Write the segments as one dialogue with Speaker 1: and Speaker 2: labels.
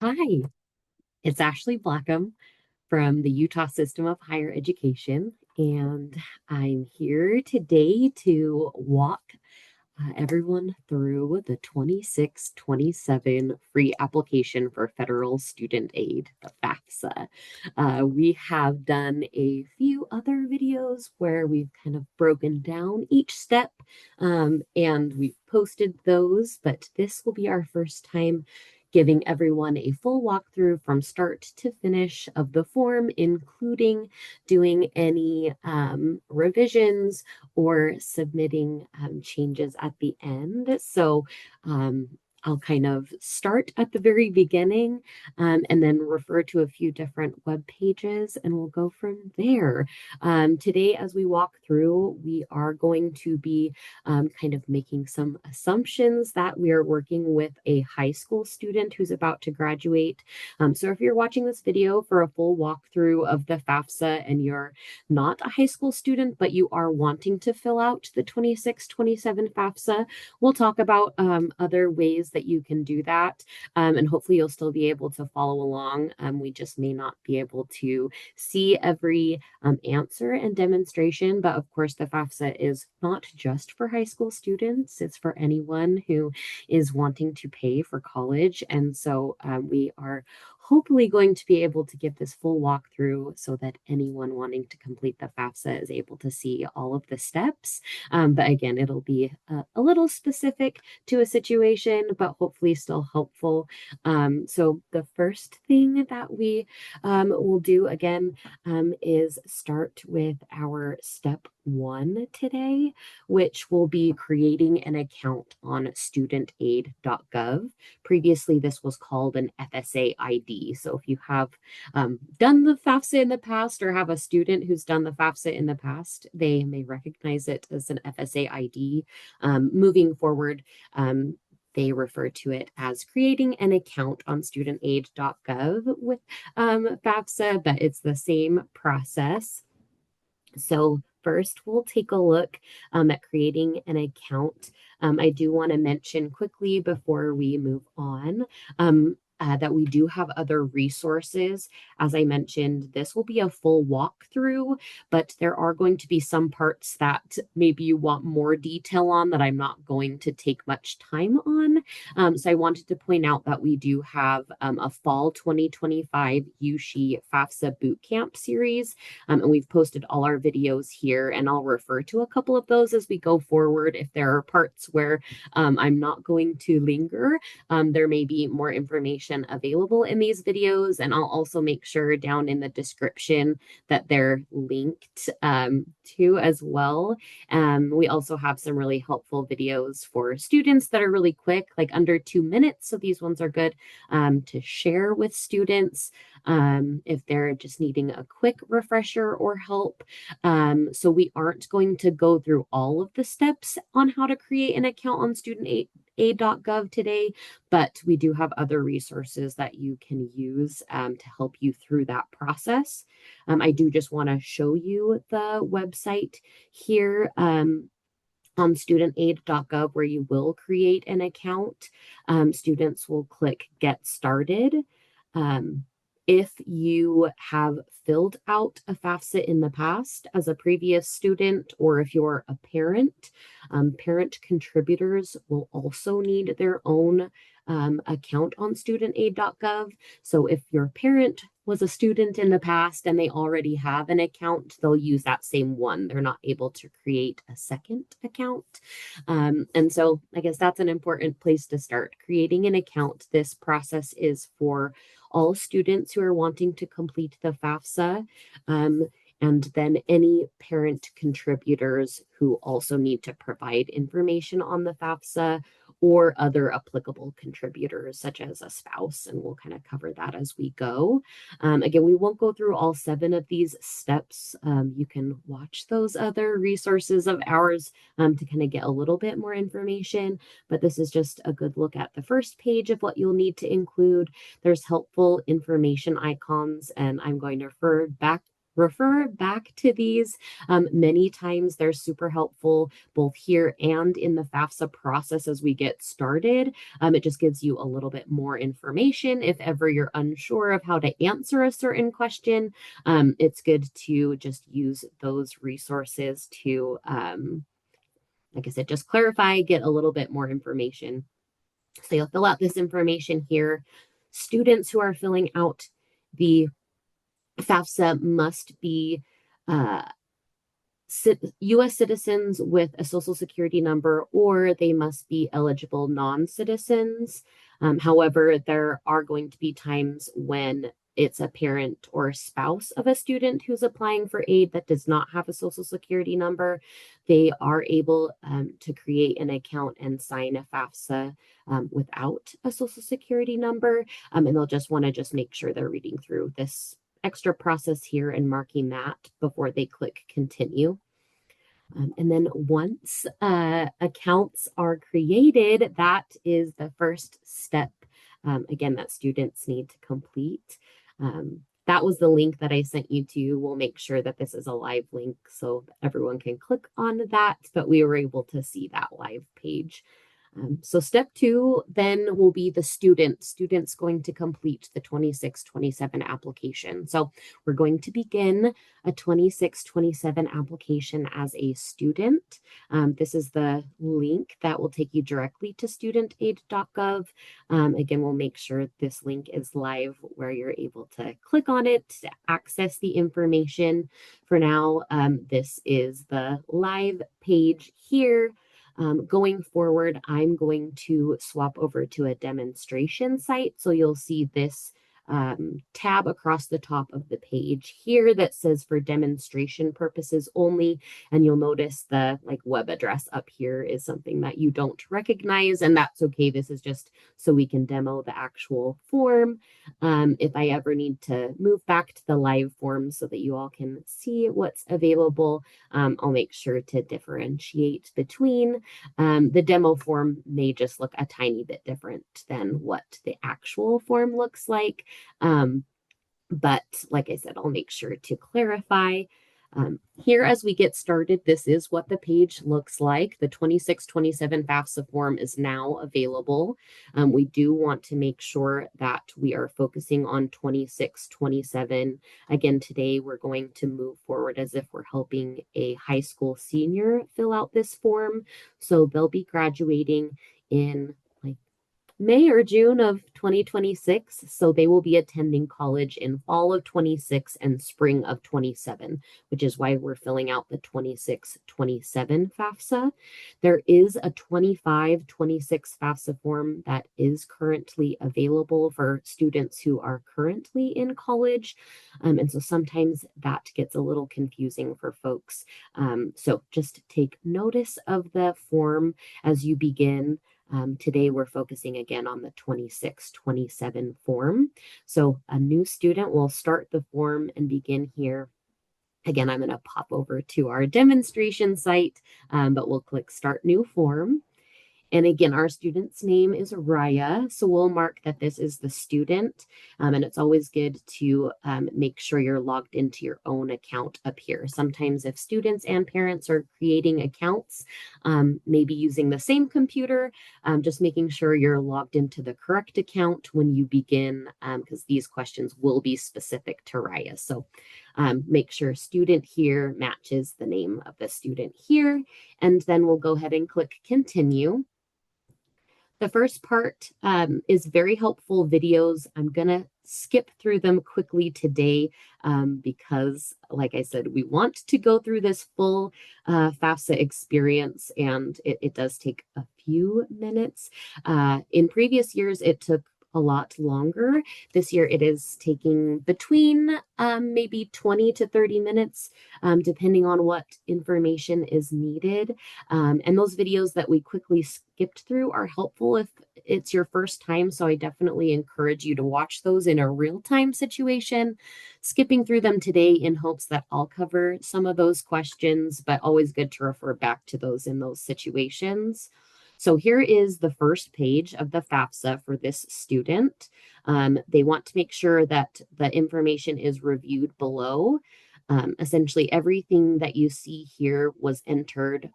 Speaker 1: Hi, it's Ashley Blackham from the Utah System of Higher Education, and I'm here today to walk everyone through the 26-27 free application for federal student aid, the FAFSA. We have done a few other videos where we've kind of broken down each step, and we've posted those, but this will be our first time giving everyone a full walkthrough from start to finish of the form, including doing any revisions or submitting changes at the end. So um, I'll kind of start at the very beginning and then refer to a few different web pages, and we'll go from there. Today, as we walk through, we are going to be kind of making some assumptions that we are working with a high school student who's about to graduate. So if you're watching this video for a full walkthrough of the FAFSA and you're not a high school student, but you are wanting to fill out the 26-27 FAFSA, we'll talk about other ways that you can do that. And hopefully you'll still be able to follow along. We just may not be able to see every answer and demonstration, but of course the FAFSA is not just for high school students, it's for anyone who is wanting to pay for college. And so we are hopefully going to be able to give this full walkthrough so that anyone wanting to complete the FAFSA is able to see all of the steps. But again, it'll be a little specific to a situation, but hopefully still helpful. So the first thing that we will do again is start with our step one today, which will be creating an account on studentaid.gov. Previously, this was called an FSA ID. So if you have done the FAFSA in the past or have a student who's done the FAFSA in the past, they may recognize it as an FSA ID. Moving forward, they refer to it as creating an account on studentaid.gov with FAFSA, but it's the same process. So first, we'll take a look at creating an account. I do want to mention quickly before we move on that we do have other resources. As I mentioned, this will be a full walkthrough, but there are going to be some parts that maybe you want more detail on that I'm not going to take much time on. So I wanted to point out that we do have a fall 2025 USHE FAFSA Bootcamp series, and we've posted all our videos here, and I'll refer to a couple of those as we go forward. If there are parts where I'm not going to linger, there may be more information available in these videos, and I'll also make sure down in the description that they're linked to as well. We also have some really helpful videos for students that are really quick, like under 2 minutes. So these ones are good to share with students if they're just needing a quick refresher or help. So we aren't going to go through all of the steps on how to create an account on studentaid.gov today, but we do have other resources that you can use to help you through that process. I do just want to show you the website here. On studentaid.gov, where you will create an account, students will click Get Started. Um, if you have filled out a FAFSA in the past as a previous student, or if you're a parent, parent contributors will also need their own account on studentaid.gov. So if your parent was a student in the past and they already have an account, they'll use that same one. They're not able to create a second account. And so I guess that's an important place to start. Creating an account. This process is for all students who are wanting to complete the FAFSA. And then any parent contributors who also need to provide information on the FAFSA or other applicable contributors, such as a spouse. And we'll kind of cover that as we go. Again, we won't go through all 7 of these steps. You can watch those other resources of ours to kind of get a little bit more information, but this is just a good look at the first page of what you'll need to include. There's helpful information icons, and I'm going to refer back refer back to these. Many times they're super helpful both here and in the FAFSA process as we get started. It just gives you a little bit more information if ever you're unsure of how to answer a certain question. It's good to just use those resources to, like I said, just clarify, get a little bit more information. So you'll fill out this information here. Students who are filling out the FAFSA must be uh, U.S. citizens with a social security number, or they must be eligible non-citizens. However, there are going to be times when it's a parent or a spouse of a student who's applying for aid that does not have a social security number. They are able to create an account and sign a FAFSA without a social security number. And they'll just want to just make sure they're reading through this extra process here and marking that before they click continue. And then once accounts are created, that is the first step, again, that students need to complete. That was the link that I sent you to. We'll make sure that this is a live link so everyone can click on that, but we were able to see that live page. So step 2 then will be the student's going to complete the 26-27 application. So we're going to begin a 26-27 application as a student. This is the link that will take you directly to studentaid.gov. Again, we'll make sure this link is live where you're able to click on it to access the information. For now, this is the live page here. Going forward, I'm going to swap over to a demonstration site. So you'll see this tab across the top of the page here that says for demonstration purposes only. And you'll notice the web address up here is something that you don't recognize, and that's okay. This is just so we can demo the actual form. If I ever need to move back to the live form so that you all can see what's available, I'll make sure to differentiate between. The demo form may just look a tiny bit different than what the actual form looks like. But like I said, I'll make sure to clarify. Here, as we get started, this is what the page looks like. The 26-27 FAFSA form is now available. We do want to make sure that we are focusing on 26-27. Again, today we're going to move forward as if we're helping a high school senior fill out this form. So they'll be graduating in May or June of 2026. So they will be attending college in fall of 26 and spring of 27, which is why we're filling out the 26-27 FAFSA. There is a 25-26 FAFSA form that is currently available for students who are currently in college. And so sometimes that gets a little confusing for folks. So just take notice of the form as you begin. Today, we're focusing again on the 26-27 form. So a new student will start the form and begin here. Again, I'm going to pop over to our demonstration site, but we'll click Start New Form. And again, our student's name is Raya, so we'll mark that this is the student. And it's always good to make sure you're logged into your own account up here. Sometimes if students and parents are creating accounts, maybe using the same computer, just making sure you're logged into the correct account when you begin, because these questions will be specific to Raya. So make sure student here matches the name of the student here, and then we'll go ahead and click continue. The first part is very helpful videos. I'm going to skip through them quickly today because, like I said, we want to go through this full FAFSA experience, and it does take a few minutes. In previous years, it took a lot longer. This year it is taking between maybe 20 to 30 minutes, depending on what information is needed. And those videos that we quickly skipped through are helpful if it's your first time. So I definitely encourage you to watch those in a real-time situation, skipping through them today in hopes that I'll cover some of those questions, but always good to refer back to those in those situations. So here is the first page of the FAFSA for this student. They want to make sure that the information is reviewed below. Essentially, everything that you see here was entered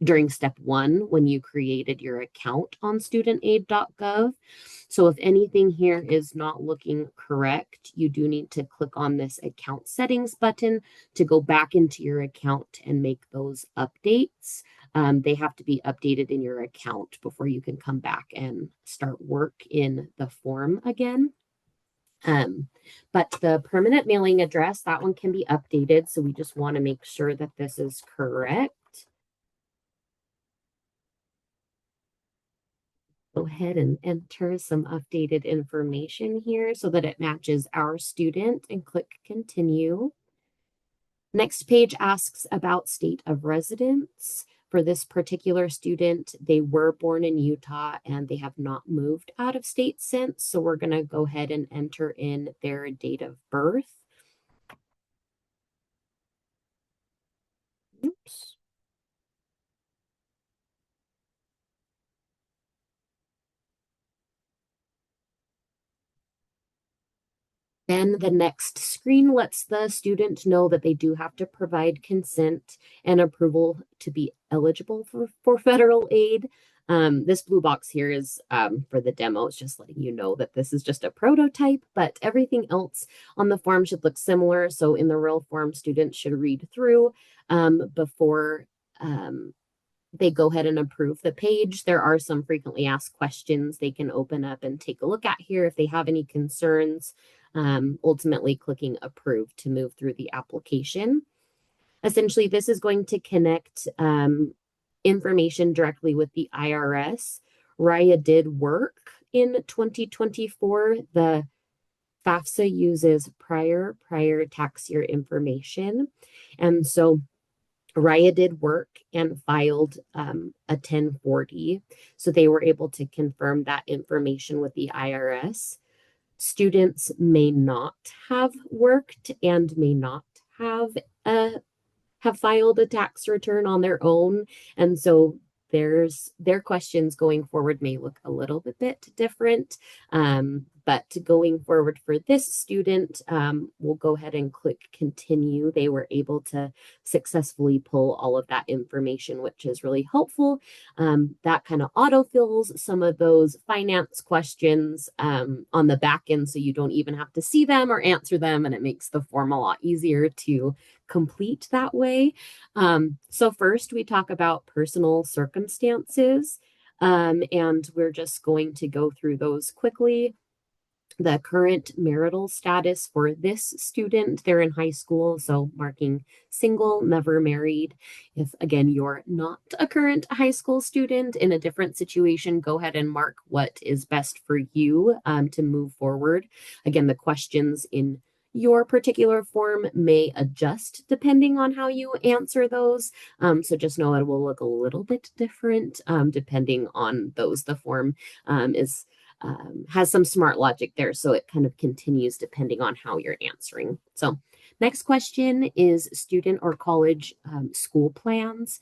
Speaker 1: during step one when you created your account on studentaid.gov. So if anything here is not looking correct, you do need to click on this account settings button to go back into your account and make those updates. They have to be updated in your account before you can come back and start work in the form again. But the permanent mailing address, that one can be updated. So we just want to make sure that this is correct. Go ahead and enter some updated information here so that it matches our student and click continue. Next page asks about state of residence. For this particular student, they were born in Utah and they have not moved out of state since. So we're going to go ahead and enter in their date of birth. Oops. Then the next screen lets the student know that they do have to provide consent and approval to be eligible for federal aid. This blue box here is for the demo. It's just letting you know that this is just a prototype, but everything else on the form should look similar. So in the real form, students should read through before they go ahead and approve the page. There are some frequently asked questions they can open up and take a look at here if they have any concerns, ultimately clicking approve to move through the application. Essentially, this is going to connect information directly with the IRS. Raya did work in 2024. The FAFSA uses prior tax year information. And so Raya did work and filed a 1040. So they were able to confirm that information with the IRS. Students may not have worked and may not have filed a tax return on their own. And so their questions going forward may look a little bit different. But going forward for this student, we'll go ahead and click continue. They were able to successfully pull all of that information, which is really helpful. That kind of autofills some of those finance questions on the back end, so you don't even have to see them or answer them, and it makes the form a lot easier to complete that way. So first we talk about personal circumstances, and we're just going to go through those quickly. The current marital status for this student, they're in high school, so marking single, never married. If, again, you're not a current high school student in a different situation, go ahead and mark what is best for you to move forward. Again, the questions in your particular form may adjust depending on how you answer those. So just know it will look a little bit different depending on those. The form has some smart logic there, so it kind of continues depending on how you're answering. So next question is student or college school plans.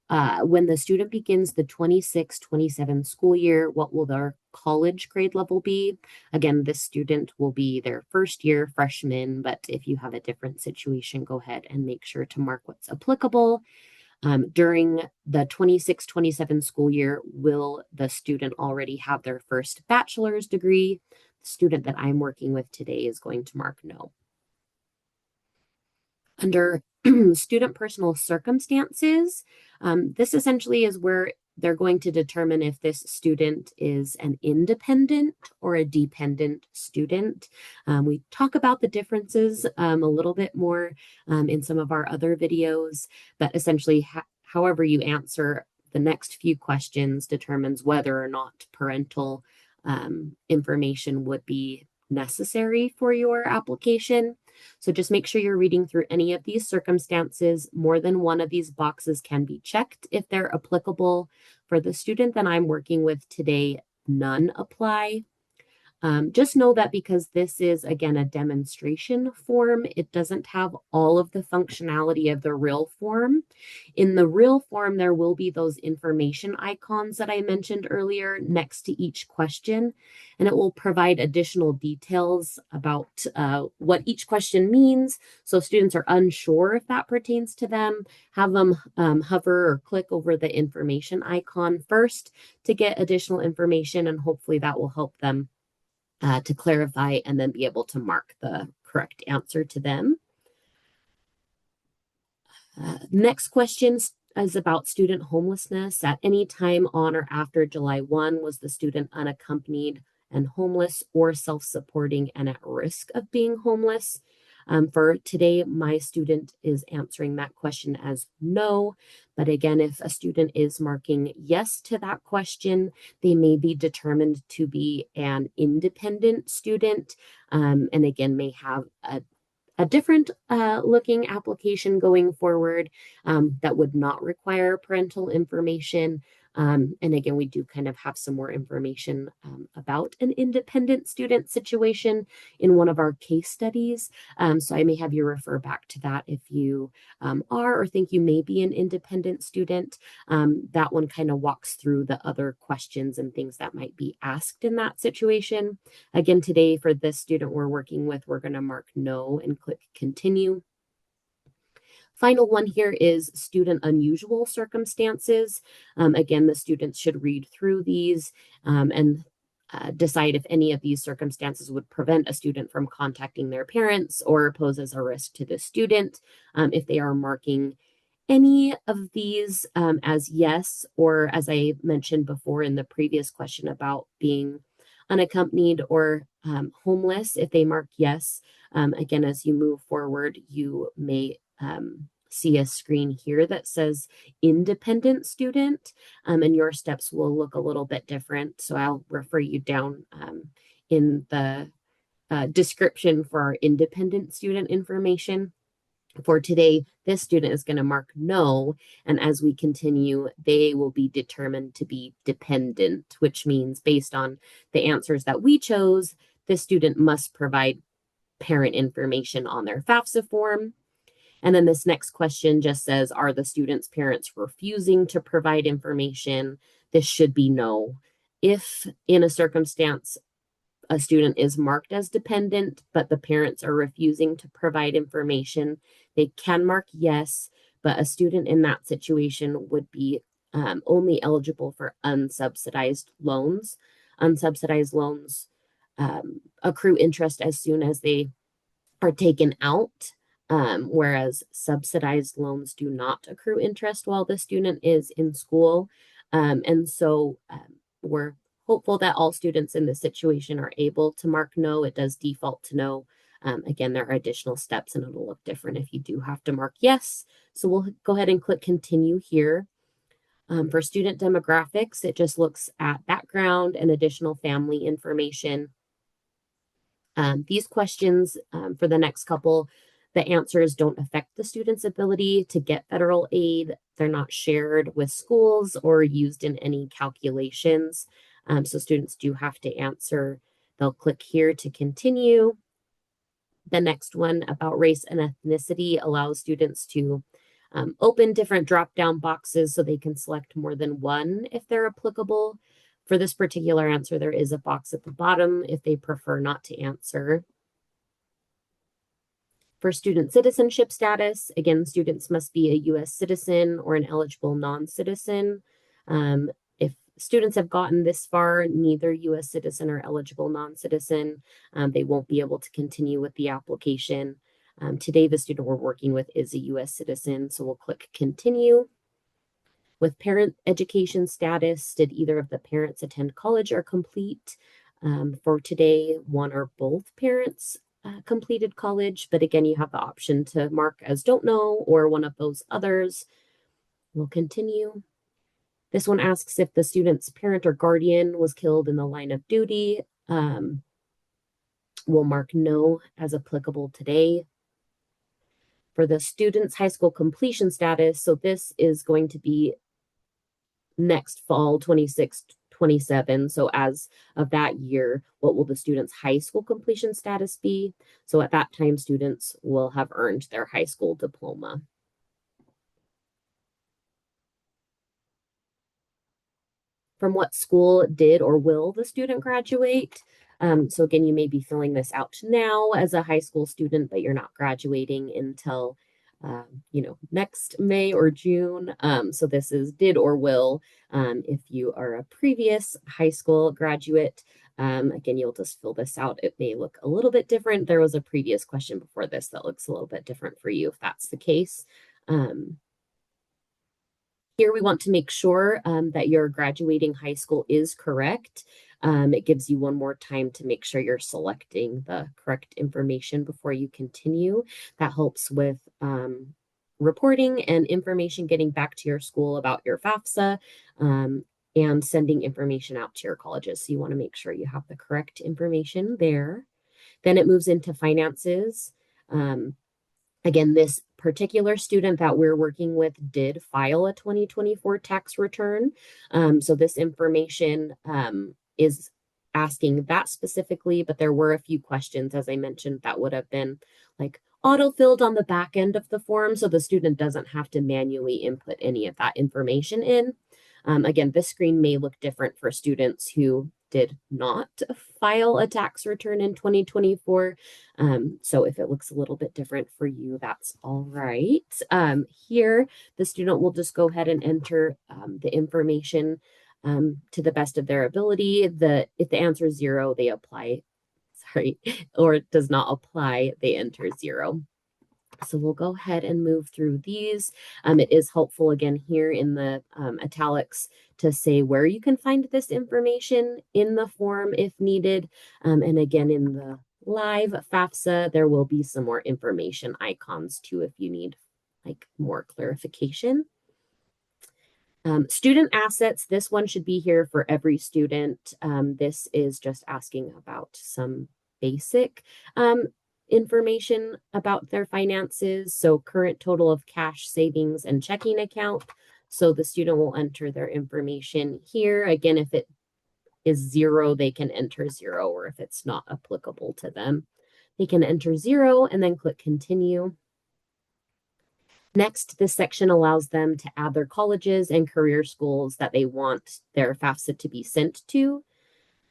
Speaker 1: When the student begins the 26-27 school year, what will their college grade level be? Again, this student will be their first year freshman, but if you have a different situation, go ahead and make sure to mark what's applicable. During the 26-27 school year, will the student already have their first bachelor's degree? The student that I'm working with today is going to mark no. Under student personal circumstances, this essentially is where they're going to determine if this student is an independent or a dependent student. We talk about the differences a little bit more in some of our other videos, but essentially, however you answer the next few questions determines whether or not parental information would be necessary for your application. So just make sure you're reading through any of these circumstances. More than one of these boxes can be checked if they're applicable. For the student that I'm working with today, none apply. Just know that because this is, again, a demonstration form, it doesn't have all of the functionality of the real form. In the real form, there will be those information icons that I mentioned earlier next to each question, and it will provide additional details about what each question means. So if students are unsure if that pertains to them, have them hover or click over the information icon first to get additional information, and hopefully that will help them to clarify and then be able to mark the correct answer to them. Next question is about student homelessness. At any time on or after July 1, was the student unaccompanied and homeless or self-supporting and at risk of being homeless? For today, my student is answering that question as no. But again, if a student is marking yes to that question, they may be determined to be an independent student, and again, may have a different looking application going forward that would not require parental information. And again, we do kind of have some more information about an independent student situation in one of our case studies. So I may have you refer back to that if you are or think you may be an independent student. That one kind of walks through the other questions and things that might be asked in that situation. Again, today for this student we're working with, we're going to mark no and click continue. Final one here is student unusual circumstances. Again, the students should read through these and decide if any of these circumstances would prevent a student from contacting their parents or poses a risk to the student. If they are marking any of these as yes, or as I mentioned before in the previous question about being unaccompanied or homeless, if they mark yes, again, as you move forward, you may see a screen here that says independent student, and your steps will look a little bit different. So I'll refer you down in the description for our independent student information. For today, this student is going to mark no, and as we continue, they will be determined to be dependent, which means based on the answers that we chose, this student must provide parent information on their FAFSA form. And then this next question just says, are the student's parents refusing to provide information? This should be no. If in a circumstance a student is marked as dependent, but the parents are refusing to provide information, they can mark yes, but a student in that situation would be only eligible for unsubsidized loans. Unsubsidized loans accrue interest as soon as they are taken out, whereas subsidized loans do not accrue interest while the student is in school. And so we're hopeful that all students in this situation are able to mark no. It does default to no. Again, there are additional steps and it'll look different if you do have to mark yes. So we'll go ahead and click continue here. For student demographics, it just looks at background and additional family information. These questions for the next couple, the answers don't affect the student's ability to get federal aid. They're not shared with schools or used in any calculations. So students do have to answer. They'll click here to continue. The next one about race and ethnicity allows students to open different drop-down boxes so they can select more than one if they're applicable. For this particular answer, there is a box at the bottom if they prefer not to answer. For student citizenship status, again, students must be a U.S. citizen or an eligible non-citizen. If students have gotten this far, neither U.S. citizen or eligible non-citizen, they won't be able to continue with the application. Today, the student we're working with is a U.S. citizen, so we'll click continue. With parent education status, did either of the parents attend college or complete? For today, one or both parents completed college, but again, you have the option to mark as don't know or one of those others. We'll continue. This one asks if the student's parent or guardian was killed in the line of duty. We'll mark no as applicable today. For the student's high school completion status, so this is going to be next fall, 26, 27. So as of that year, what will the student's high school completion status be? So at that time, students will have earned their high school diploma. From what school did or will the student graduate? So again, you may be filling this out now as a high school student, but you're not graduating until next May or June. So this is did or will. If you are a previous high school graduate, again, you'll just fill this out. It may look a little bit different. There was a previous question before this that looks a little bit different for you if that's the case. Here we want to make sure that your graduating high school is correct. It gives you one more time to make sure you're selecting the correct information before you continue. That helps with reporting and information getting back to your school about your FAFSA and sending information out to your colleges. So you want to make sure you have the correct information there. Then it moves into finances. Again, this particular student that we're working with did file a 2024 tax return. So this information is asking that specifically, but there were a few questions, as I mentioned, that would have been like auto-filled on the back end of the form, so the student doesn't have to manually input any of that information in. Again, this screen may look different for students who did not file a tax return in 2024. So if it looks a little bit different for you, that's all right. Here, the student will just go ahead and enter the information to the best of their ability. If the answer is 0, they apply, or it does not apply, they enter 0. So we'll go ahead and move through these. It is helpful again here in the italics to say where you can find this information in the form if needed. And again, in the live FAFSA, there will be some more information icons too if you need like more clarification. Student assets, this one should be here for every student. This is just asking about some basic information about their finances. So current total of cash, savings, and checking account. So the student will enter their information here. Again, if it is 0, they can enter 0, or if it's not applicable to them, they can enter 0 and then click continue. Next, this section allows them to add their colleges and career schools that they want their FAFSA to be sent to.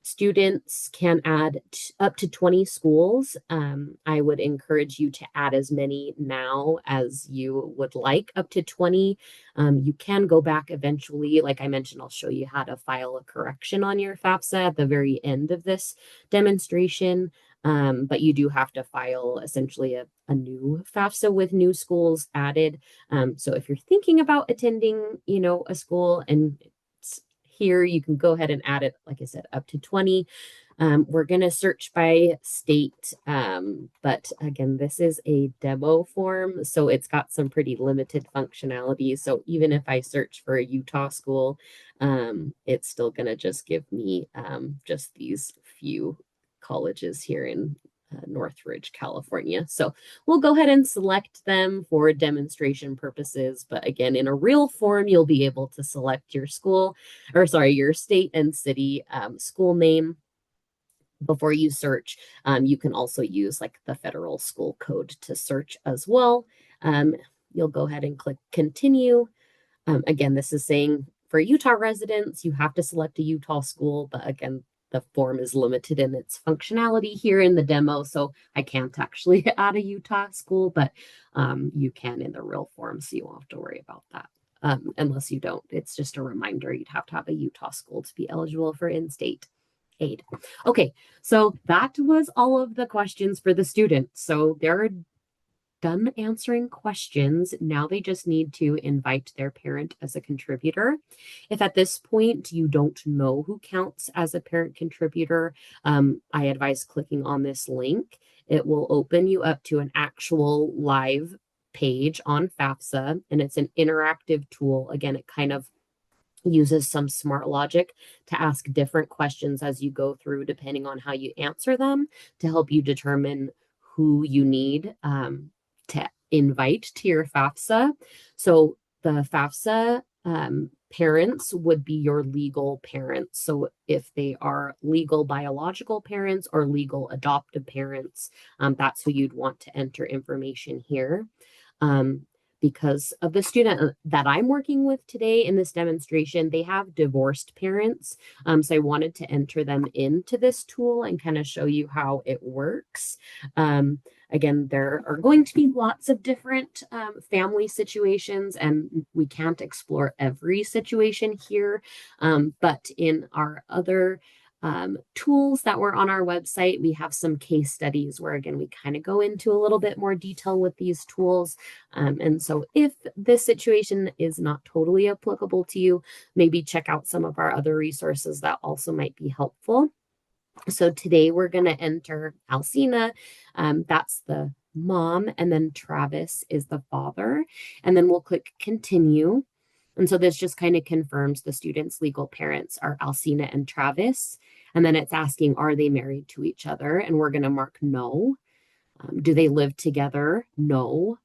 Speaker 1: Students can add up to 20 schools. I would encourage you to add as many now as you would like, up to 20. You can go back eventually. Like I mentioned, I'll show you how to file a correction on your FAFSA at the very end of this demonstration. But you do have to file essentially a new FAFSA with new schools added. So if you're thinking about attending, a school and here, you can go ahead and add it, like I said, up to 20. We're going to search by state, but again, this is a demo form, so it's got some pretty limited functionality. So even if I search for a Utah school, it's still going to just give me just these few colleges here in Northridge, California. So we'll go ahead and select them for demonstration purposes. But again, in a real form, you'll be able to select your your state and city school name before you search. You can also use like the federal school code to search as well. You'll go ahead and click continue. Again, this is saying for Utah residents, you have to select a Utah school, but again, the form is limited in its functionality here in the demo, so I can't actually add a Utah school, but you can in the real form, so you won't have to worry about that. Unless you don't. It's just a reminder you'd have to have a Utah school to be eligible for in-state aid. Okay, so that was all of the questions for the students. So they're done answering questions. Now they just need to invite their parent as a contributor. If at this point you don't know who counts as a parent contributor, I advise clicking on this link. It will open you up to an actual live page on FAFSA, and it's an interactive tool. Again, it kind of uses some smart logic to ask different questions as you go through, depending on how you answer them, to help you determine who you need to invite to your FAFSA. So the FAFSA parents would be your legal parents. So if they are legal biological parents or legal adoptive parents, that's who you'd want to enter information here. Because of the student that I'm working with today in this demonstration, they have divorced parents. So I wanted to enter them into this tool and kind of show you how it works. Again, there are going to be lots of different family situations, and we can't explore every situation here. But in our other tools that were on our website, we have some case studies where, again, we kind of go into a little bit more detail with these tools. And so if this situation is not totally applicable to you, maybe check out some of our other resources that also might be helpful. So today we're going to enter Alcina. That's the mom, and then Travis is the father. And then we'll click continue. And so this just kind of confirms the student's legal parents are Alcina and Travis. And then it's asking, are they married to each other? And we're going to mark no. Do they live together? No.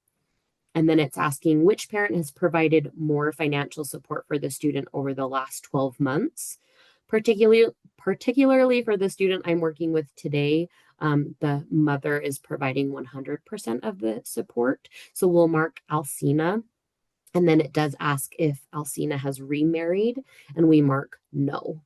Speaker 1: And then it's asking which parent has provided more financial support for the student over the last 12 months. Particularly for the student I'm working with today, the mother is providing 100% of the support. So we'll mark Alcina. And then it does ask if Alcina has remarried, and we mark no.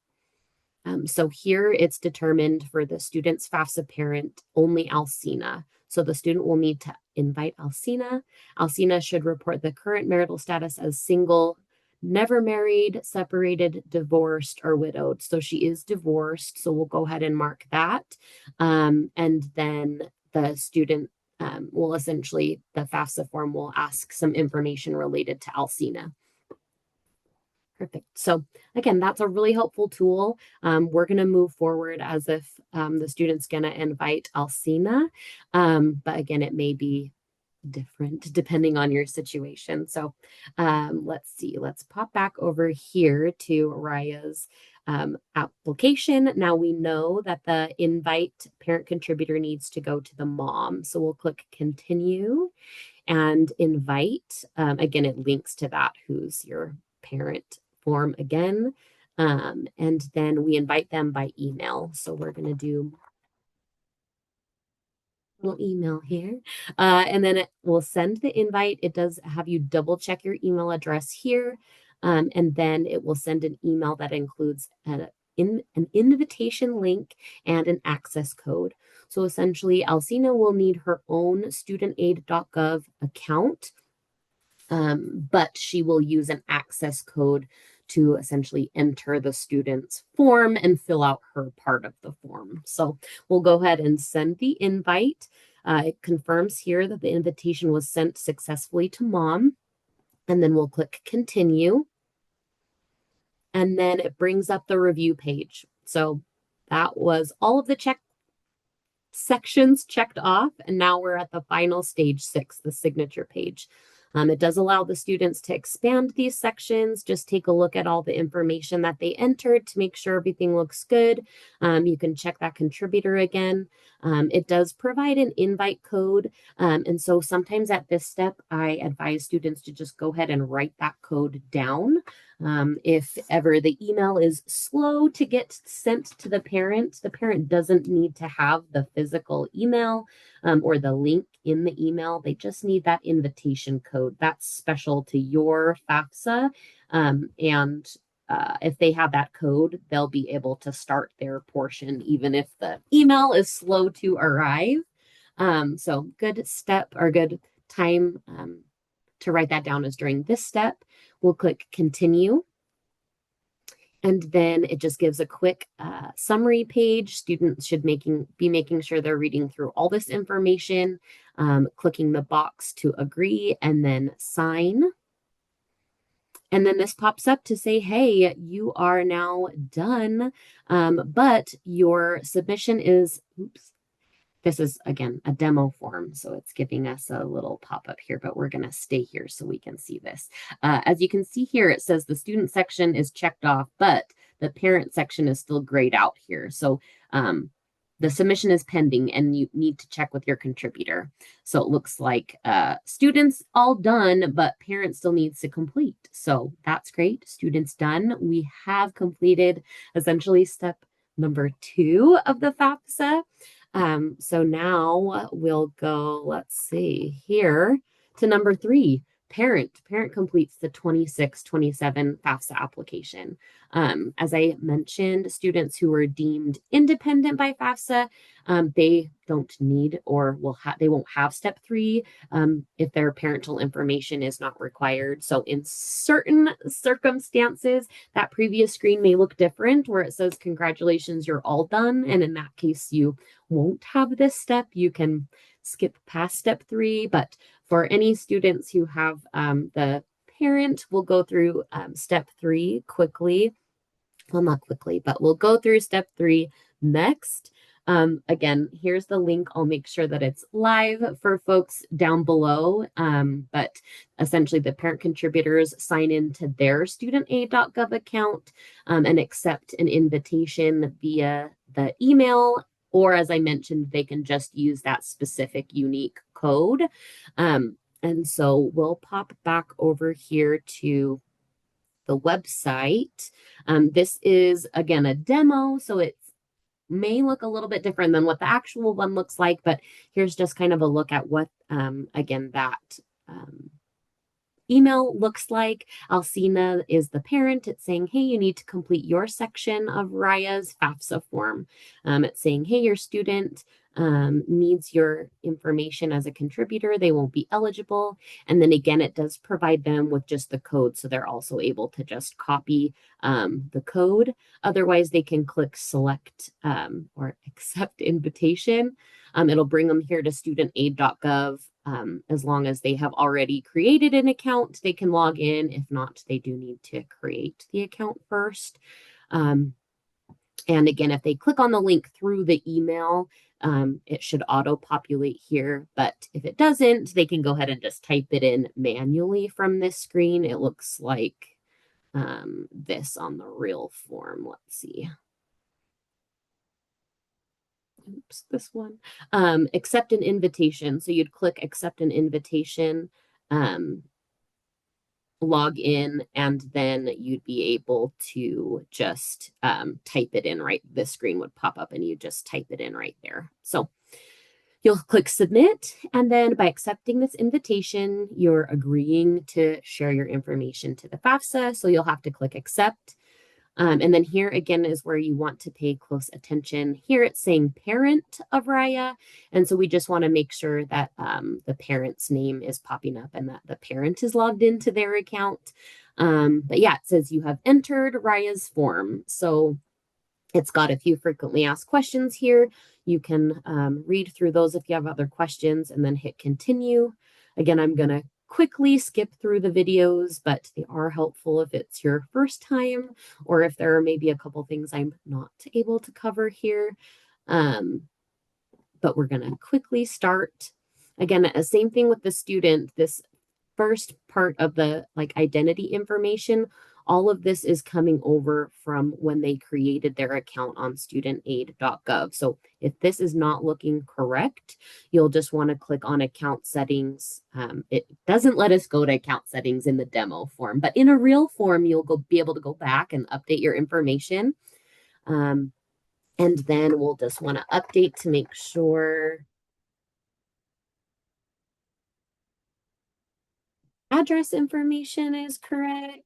Speaker 1: So here it's determined for the student's FAFSA parent, only Alcina. So the student will need to invite Alcina. Alcina should report the current marital status as single, never married, separated, divorced, or widowed. So she is divorced. So we'll go ahead and mark that. And then the student will essentially, the FAFSA form will ask some information related to Alcina. Perfect. So again, that's a really helpful tool. We're going to move forward as if the student's going to invite Alcina. But again, it may be different depending on your situation. So let's see. Let's pop back over here to Raya's application. Now we know that the invite parent contributor needs to go to the mom. So we'll click continue and invite. Again, it links to that who's your parent form again. And then we invite them by email. So we're going to do a little email here. And then it will send the invite. It does have you double check your email address here. And then it will send an email that includes an invitation link and an access code. So essentially, Alcina will need her own studentaid.gov account, but she will use an access code to essentially enter the student's form and fill out her part of the form. So we'll go ahead and send the invite. It confirms here that the invitation was sent successfully to mom. And then we'll click continue. And then it brings up the review page. So that was all of the sections checked off. And now we're at the final stage 6, the signature page. It does allow the students to expand these sections, just take a look at all the information that they entered to make sure everything looks good. You can check that contributor again. It does provide an invite code. And so sometimes at this step, I advise students to just go ahead and write that code down. If ever the email is slow to get sent to the parent doesn't need to have the physical email or the link in the email. They just need that invitation code. That's special to your FAFSA. And if they have that code, they'll be able to start their portion, even if the email is slow to arrive. So good step or good time to write that down is during this step. We'll click continue. And then it just gives a quick summary page. Students should be making sure they're reading through all this information, clicking the box to agree, and then sign. And then this pops up to say, hey, you are now done, but your submission is, this is, again, a demo form, so it's giving us a little pop-up here, but we're going to stay here so we can see this. As you can see here, it says the student section is checked off, but the parent section is still grayed out here. So the submission is pending and you need to check with your contributor. So it looks like students all done, but parent still needs to complete. So that's great. Students done. We have completed essentially step number 2 of the FAFSA. So now we'll go, let's see here, to number 3. Parent completes the 26-27 FAFSA application. As I mentioned, students who were deemed independent by FAFSA, they don't need or they won't have step 3 if their parental information is not required. So in certain circumstances, that previous screen may look different where it says, congratulations, you're all done. And in that case, you won't have this step. You can skip past step 3, but for any students who have the parent, we'll go through step 3 quickly. Well, not quickly, but we'll go through step 3 next. Again, here's the link. I'll make sure that it's live for folks down below. But essentially, the parent contributors sign into their studentaid.gov account and accept an invitation via the email. Or as I mentioned, they can just use that specific unique code. And so we'll pop back over here to the website. This is, again, a demo, so it may look a little bit different than what the actual one looks like, but here's just kind of a look at what, again, that email looks like. Alcina is the parent. It's saying, hey, you need to complete your section of Raya's FAFSA form. It's saying, hey, your student needs your information as a contributor. They won't be eligible. And then again, it does provide them with just the code. So they're also able to just copy the code. Otherwise, they can click select or accept invitation. It'll bring them here to studentaid.gov. As long as they have already created an account, they can log in. If not, they do need to create the account first. And again, if they click on the link through the email, it should auto-populate here. But if it doesn't, they can go ahead and just type it in manually from this screen. It looks like this on the real form. Let's see. Oops, this one. Accept an invitation. So you'd click accept an invitation, log in, and then you'd be able to just type it in right. This screen would pop up and you just type it in right there. So you'll click submit, and then by accepting this invitation, you're agreeing to share your information to the FAFSA. So you'll have to click accept. And then here again is where you want to pay close attention. Here it's saying parent of Raya. And so we just want to make sure that the parent's name is popping up and that the parent is logged into their account. But yeah, it says you have entered Raya's form. So it's got a few frequently asked questions here. You can read through those if you have other questions and then hit continue. Again, I'm going to quickly skip through the videos, but they are helpful if it's your first time or if there are maybe a couple things I'm not able to cover here. But we're going to quickly start. Again, same thing with the student. This first part of the identity information, all of this is coming over from when they created their account on studentaid.gov. So if this is not looking correct, you'll just want to click on account settings. It doesn't let us go to account settings in the demo form, but in a real form, you'll be able to go back and update your information. And then we'll just want to update to make sure address information is correct.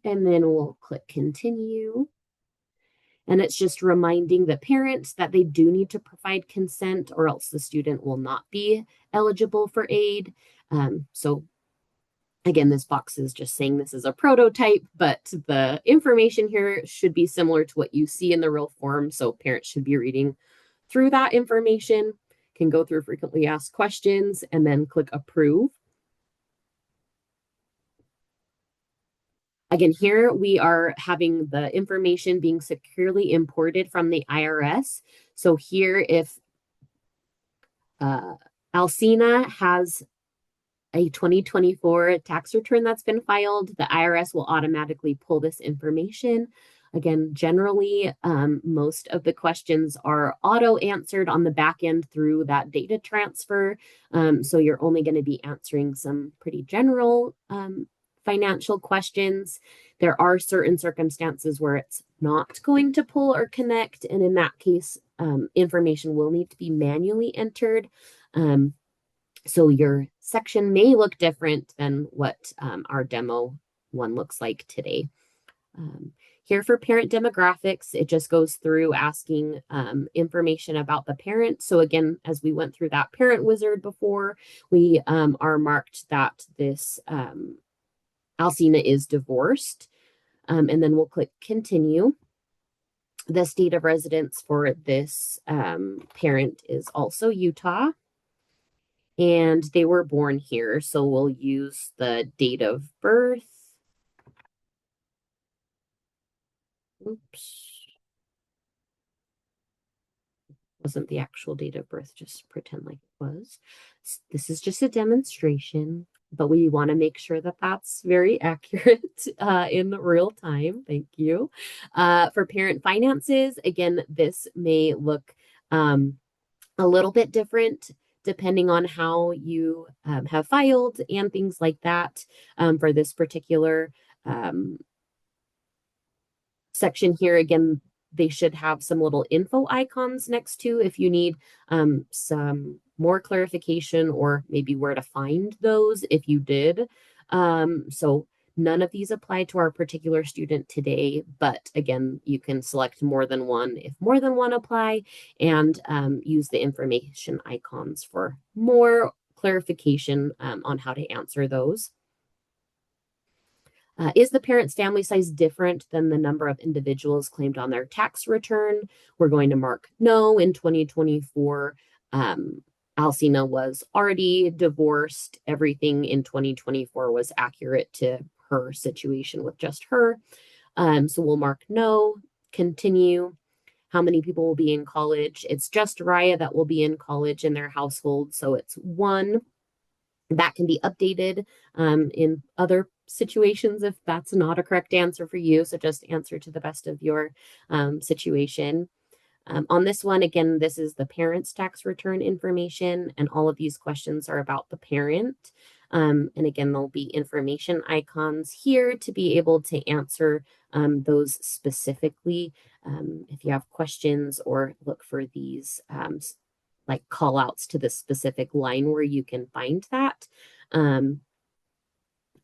Speaker 1: And then we'll click continue. And it's just reminding the parents that they do need to provide consent or else the student will not be eligible for aid. So again, this box is just saying this is a prototype, but the information here should be similar to what you see in the real form. So parents should be reading through that information, can go through frequently asked questions, and then click approve. Again, here we are having the information being securely imported from the IRS. So here, if Alcina has a 2024 tax return that's been filed, the IRS will automatically pull this information Again, generally, most of the questions are auto answered on the back end through that data transfer. So you're only going to be answering some pretty general financial questions. There are certain circumstances where it's not going to pull or connect. And in that case, information will need to be manually entered. So your section may look different than what our demo one looks like today. Here for parent demographics, it just goes through asking information about the parent. So again, as we went through that parent wizard before, we are marked that this Alcina is divorced. And then we'll click continue. The state of residence for this parent is also Utah. And they were born here, so we'll use the date of birth. Oops. Wasn't the actual date of birth, just pretend like it was. This is just a demonstration, but we want to make sure that that's very accurate in real time. Thank you. For parent finances, again, this may look a little bit different depending on how you have filed and things like that for this particular section here. Again, they should have some little info icons next to if you need some more clarification or maybe where to find those if you did. So none of these apply to our particular student today, but again, you can select more than one if more than one apply and use the information icons for more clarification on how to answer those. Is the parent's family size different than the number of individuals claimed on their tax return? We're going to mark no. In 2024. Alcina was already divorced. Everything in 2024 was accurate to her situation with just her. So we'll mark no, continue. How many people will be in college? It's just Raya that will be in college in their household. So it's one. That can be updated in other situations if that's not a correct answer for you. So just answer to the best of your situation. On this one, again, this is the parent's tax return information, and all of these questions are about the parent. And again, there'll be information icons here to be able to answer those specifically. If you have questions or look for these like call outs to the specific line where you can find that.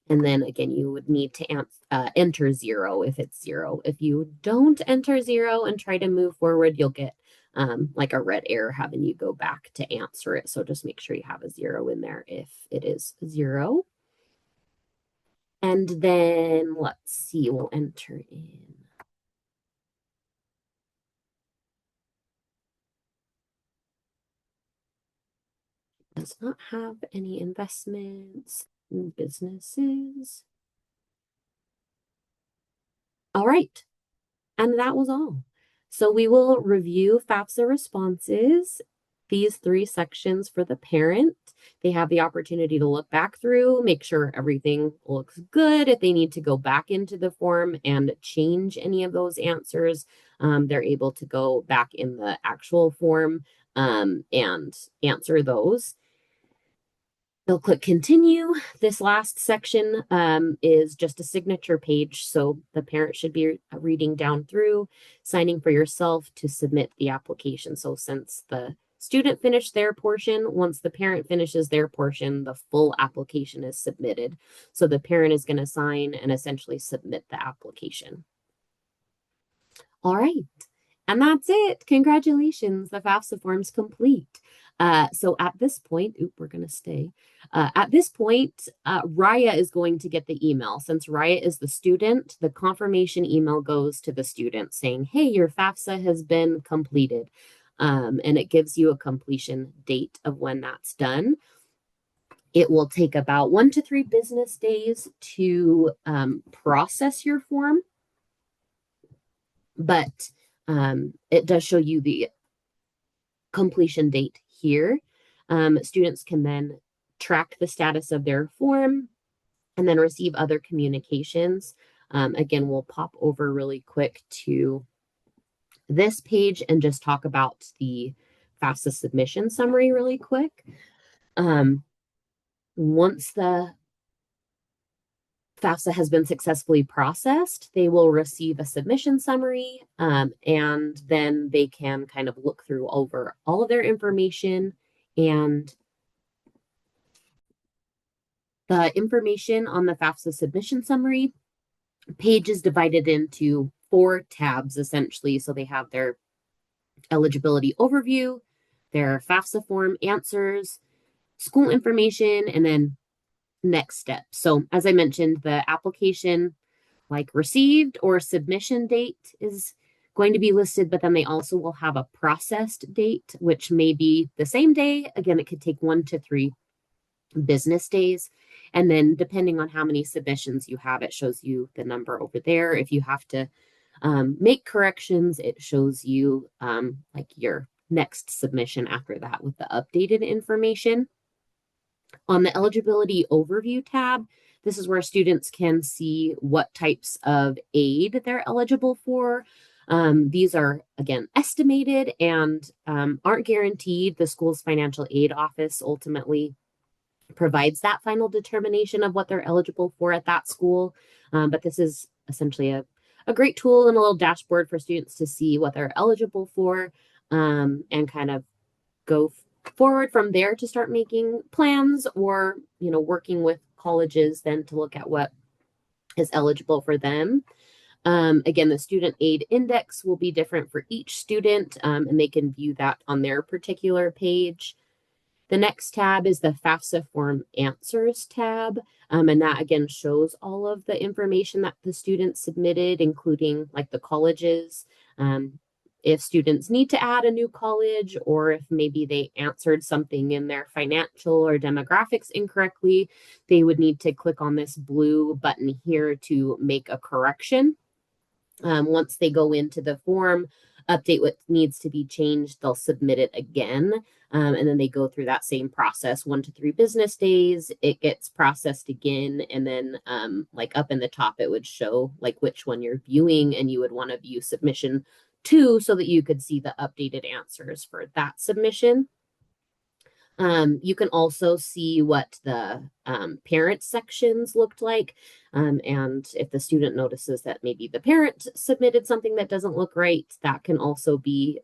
Speaker 1: And then again, you would need to enter 0 if it's 0. If you don't enter 0 and try to move forward, you'll get like a red arrow having you go back to answer it. So just make sure you have a 0 in there if it is 0. And then let's see, we'll enter in. Does not have any investments in businesses. All right. And that was all. So we will review FAFSA responses, these 3 sections for the parent. They have the opportunity to look back through, make sure everything looks good. If they need to go back into the form and change any of those answers, they're able to go back in the actual form and answer those. They'll click continue. This last section is just a signature page. So the parent should be reading down through, signing for yourself to submit the application. So since the student finished their portion, once the parent finishes their portion, the full application is submitted. So the parent is going to sign and essentially submit the application. All right. And that's it. Congratulations. The FAFSA form's complete. So at this point, we're going to stay. At this point, Raya is going to get the email. Since Raya is the student, the confirmation email goes to the student saying, hey, your FAFSA has been completed. And it gives you a completion date of when that's done. It will take about 1 to 3 business days to process your form. But it does show you the completion date here. Students can then track the status of their form and then receive other communications. Again, we'll pop over really quick to this page and just talk about the FAFSA submission summary really quick. Once the FAFSA has been successfully processed, they will receive a submission summary, and then they can kind of look through over all of their information. And the information on the FAFSA submission summary page is divided into 4 tabs, essentially. So they have their eligibility overview, their FAFSA form answers, school information, and then next steps. So as I mentioned, the application like received or submission date is going to be listed, but then they also will have a processed date, which may be the same day. Again, it could take 1 to 3 business days. And then depending on how many submissions you have, it shows you the number over there. If you have to make corrections, it shows you like your next submission after that with the updated information. On the eligibility overview tab, this is where students can see what types of aid they're eligible for. These are, again, estimated and aren't guaranteed. The school's financial aid office ultimately provides that final determination of what they're eligible for at that school. But this is essentially a great tool and a little dashboard for students to see what they're eligible for, and kind of go forward from there to start making plans, or working with colleges then to look at what is eligible for them. Again, the student aid index will be different for each student, and they can view that on their particular page. The next tab is the FAFSA form answers tab, and that again shows all of the information that the students submitted, including like the colleges. If students need to add a new college, or if maybe they answered something in their financial or demographics incorrectly, they would need to click on this blue button here to make a correction. Once they go into the form, update what needs to be changed, they'll submit it again. And then they go through that same process, 1 to 3 business days. It gets processed again. And then like up in the top, it would show like which one you're viewing, and you would want to view submission 2 so that you could see the updated answers for that submission. You can also see what the parent sections looked like. And if the student notices that maybe the parent submitted something that doesn't look right, that can also be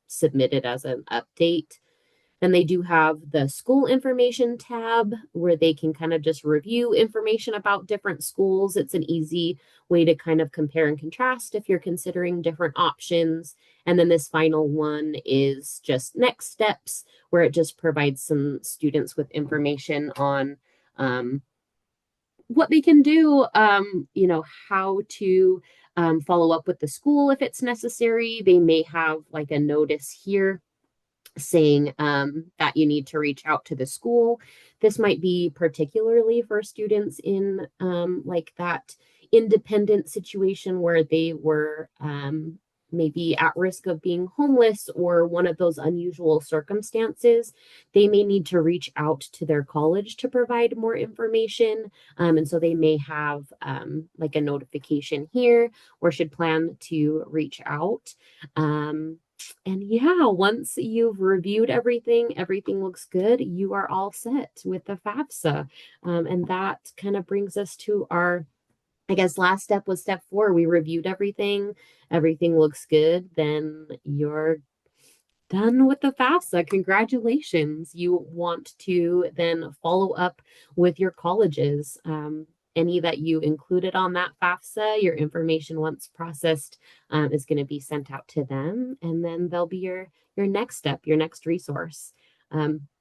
Speaker 1: submitted as an update. Then they do have the school information tab where they can kind of just review information about different schools. It's an easy way to kind of compare and contrast if you're considering different options. And then this final one is just next steps, where it just provides some students with information on what they can do, how to follow up with the school if it's necessary. They may have like a notice here saying that you need to reach out to the school. This might be particularly for students in like that independent situation where they were maybe at risk of being homeless or one of those unusual circumstances. They may need to reach out to their college to provide more information. And so they may have like a notification here or should plan to reach out. And yeah, once you've reviewed everything, everything looks good, you are all set with the FAFSA. And that kind of brings us to our, I guess, last step was step 4. We reviewed everything, everything looks good, then you're done with the FAFSA. Congratulations. You want to then follow up with your colleges. Any that you included on that FAFSA, your information once processed is going to be sent out to them, and then they'll be your next step, your next resource.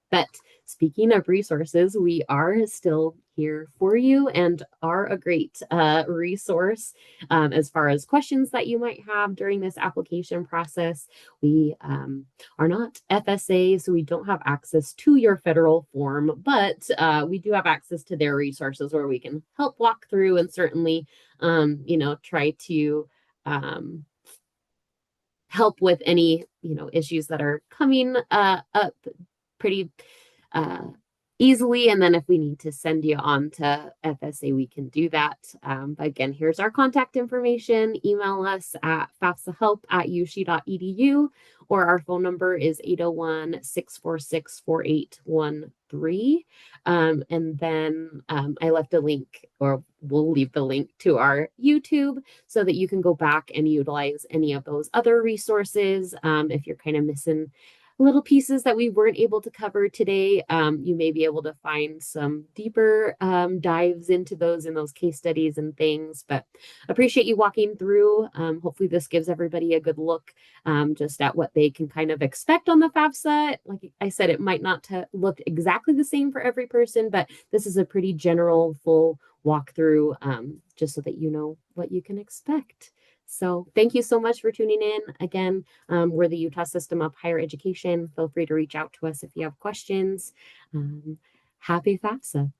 Speaker 1: But speaking of resources, we are still here for you and are a great resource as far as questions that you might have during this application process. We are not FSA, so we don't have access to your federal form, but we do have access to their resources where we can help walk through and certainly, try to help with any, issues that are coming up pretty easily. And then if we need to send you on to FSA, we can do that. But again, here's our contact information. Email us at fafsahelp@ushe.edu, or our phone number is 801-646-4813. And then I left a link, or we'll leave the link to our YouTube so that you can go back and utilize any of those other resources. If you're kind of missing little pieces that we weren't able to cover today, you may be able to find some deeper dives into those in those case studies and things. But appreciate you walking through. Hopefully this gives everybody a good look just at what they can kind of expect on the FAFSA. Like I said, it might not look exactly the same for every person, but this is a pretty general, full walkthrough just so that you know what you can expect. So thank you so much for tuning in. Again, we're the Utah System of Higher Education. Feel free to reach out to us if you have questions. Happy FAFSA.